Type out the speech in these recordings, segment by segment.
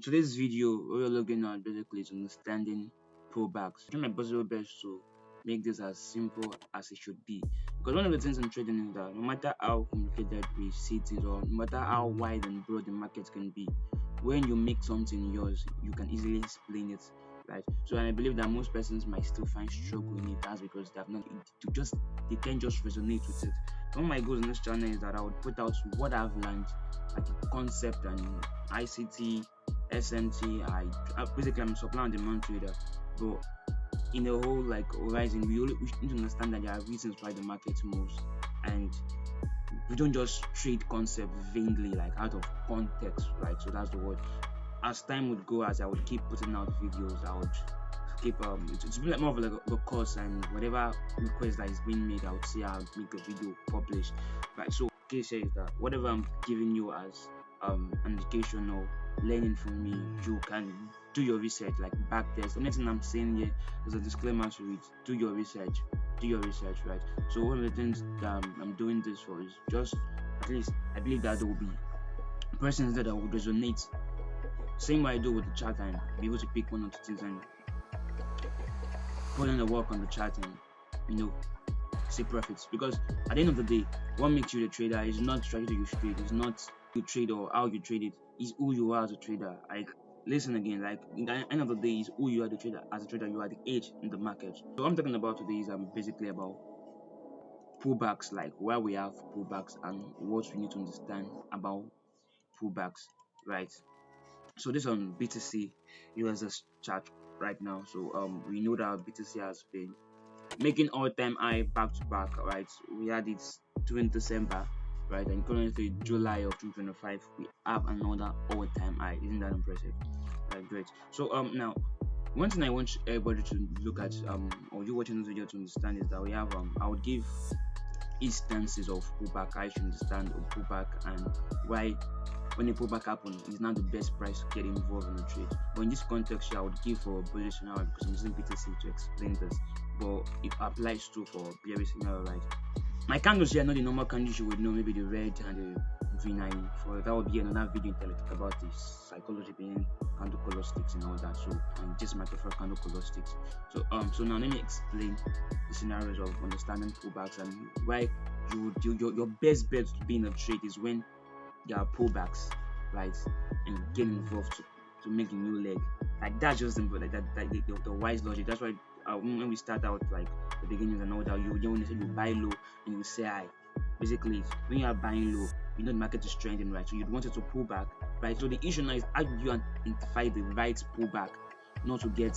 today's video, what we're looking at basically is understanding pullbacks. I'm trying my possible best to make this as simple as it should be. Because one of the things in trading is that no matter how complicated we see it, or no matter how wide and broad the market can be, when you make something yours, you can easily explain it. Right. So I believe that most persons might still find struggle in it. That's because they have not they can't just resonate with it. One of my goals in this channel is that I would put out what I've learned, like the concept and ICT, SMT. Basically I'm a supply and demand trader, but in the whole like horizon, we need to understand that there are reasons why the market moves, and we don't just trade concept vaguely, like out of context, right? So that's the word. As time would go, as I would keep putting out videos, I would keep it's been like more of like a course, and whatever request that is being made, I would say I'll make a video published, right? So case here is that whatever I'm giving you as an education or learning from me, you can do your research, like back test. Anything I'm saying here, there's a disclaimer to it. Do your research, right? So one of the things that I'm doing this for is just, at least I believe that there will be persons that will resonate same way I do with the chart, and be able to pick one or two things and put in the work on the chart and see profits. Because at the end of the day, what makes you the trader is not strategy you trade, it's not you trade or how you trade it, is who you are as a trader. Like, listen again, like in the end of the day is who you are the trader. As a trader, you are the edge in the market. So what I'm talking about today is basically about pullbacks, like why we have pullbacks and what we need to understand about pullbacks, right? So this on BTC USS chart right now. So we know that BTC has been making all-time high back to back, right? We had it during December, right? And currently July of 2025, we have another all-time high. Isn't that impressive? Right, great. So now one thing I want everybody to look at or you watching this video to understand is that we have I would give instances of pullback. I should understand a pullback and why when a pullback happens, it's not the best price to get involved in the trade. But in this context, I would give for a bullish scenario because I'm using BTC to explain this. But it applies to for bearish scenario, right? My candles here are not the normal candles you would know, maybe the red and the V9. For that would be another video to talk about the psychology behind candle color sticks and all that. So just my preferred candle color sticks. So now let me explain the scenarios of understanding pullbacks and why your best bet to be in a trade is when there are pullbacks, right, and get involved to make a new leg. Like that's just simple, like that the wise logic. That's why when we start out like the beginnings and all that, you don't necessarily buy low and you say high. Basically, when you are buying low, you know the market is trending, right? So you'd want it to pull back, right? So the issue now is how do you identify the right pullback, not to be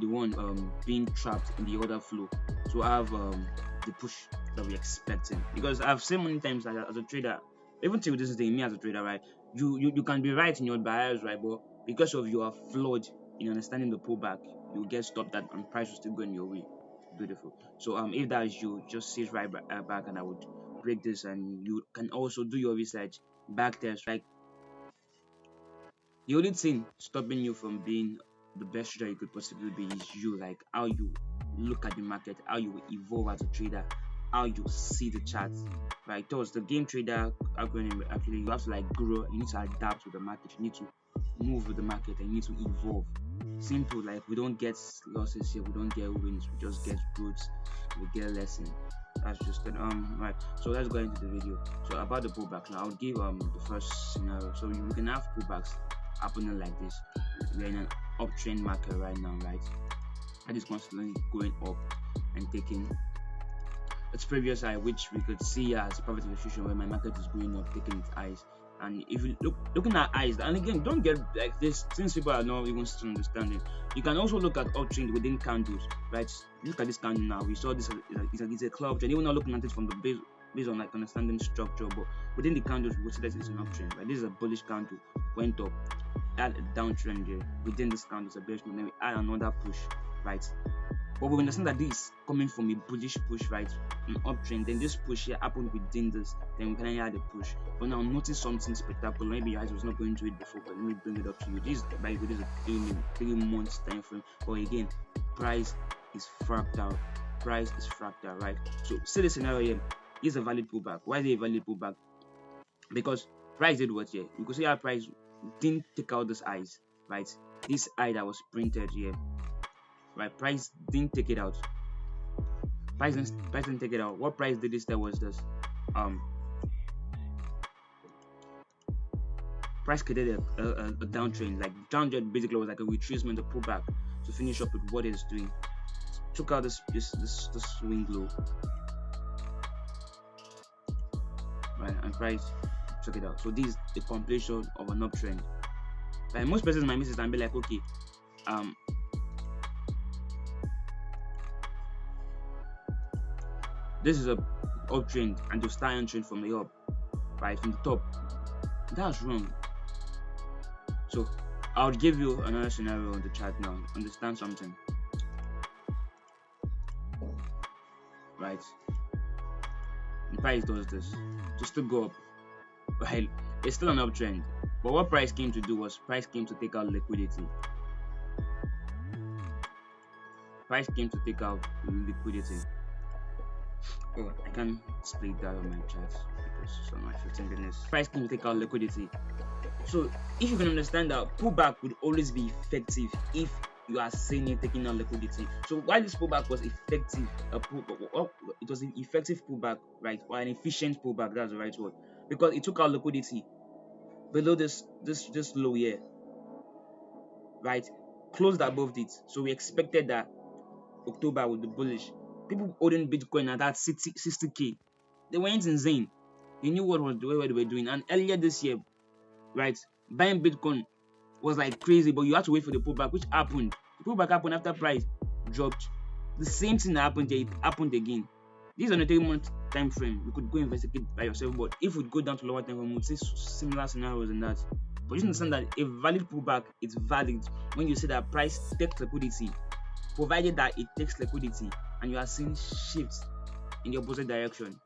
the one being trapped in the order flow. So I have the push that we're expecting, because I've said many times that as a trader, even till this day, me as a trader, right, you can be right in your bias, right, but because of you are flawed in understanding the pullback, you get stopped at and price will still go in your way. Beautiful. So if that is you, just sit right back and I would break this, and you can also do your research, back test, right? The only thing stopping you from being the best trader you could possibly be is you, like how you look at the market, how you evolve as a trader, how you see the charts, right? Because the game trader acronym, actually you have to like grow, you need to adapt to the market, you need to move with the market, and you need to evolve. Simple, like we don't get losses here, we don't get wins, we just get growth, we get lessons. That's just it. Right, so let's go into the video. So about the pullback now, I'll give the first scenario. So you can have pullbacks happening like this. We're in an uptrend market right now, right? That is constantly going up and taking its previous high, which we could see as profit illustration where my market is going up, taking its highs. And if you looking at highs, and again, don't get like this since people are not even still understanding. You can also look at uptrend within candles, right? Look at this candle now. We saw this it's a club trend. Even not looking at it from the based on like understanding structure, but within the candles we will see that it's an uptrend, right? This is a bullish candle, went up, add a downtrend here. Within this candle, it's a bearish one. Then we add another push, right? But we understand that this is coming from a bullish push, right? An uptrend. Then this push here happened within this. Then we can add a push. But now notice something spectacular. Maybe your eyes was not going to it before, but let me bring it up to you. This by the way, this is a 3 months time frame. But again, price is fractal. Price is fractal, right? So see the scenario here. This is a valid pullback. Why is it a valid pullback? Because price did what here? You could see how price didn't take out this eyes, right? This eye that was printed here, right? Price didn't take it out. Price didn't take it out. What price did instead was this. Price created a downtrend. Like downtrend basically was like a retracement, a pullback to finish up with what it's doing. Took out this swing low, right? And price took it out. So this is a completion of an uptrend. Like most persons might miss it and be like, okay, this is a uptrend and to start entering from the up, right, from the top. That's wrong. So I'll give you another scenario on the chart now. Understand something, right? The price does this to still go up, right? It's still an uptrend, but what price came to do was price came to take out liquidity. Price came to take out liquidity. Oh, I can't split that on my chart because it's on my 15 minutes. Price came to take out liquidity. So if you can understand that pullback would always be effective if you are seeing it taking out liquidity. So why this pullback was effective, it was an effective pullback, right, or an efficient pullback, that's the right word, because it took out liquidity below this low here, right, closed above it. So we expected that October would be bullish. People holding Bitcoin at that 60k, they went insane. They knew what they were doing. And earlier this year, right, buying Bitcoin was like crazy, but you had to wait for the pullback, which happened. The pullback happened after price dropped. The same thing that happened there, it happened again. This is on a 3-month time frame. You could go investigate by yourself, but if we go down to lower time frame, we would see similar scenarios in that. But you understand that a valid pullback is valid when you say that price takes liquidity, provided that it takes liquidity and you are seeing shifts in the opposite direction.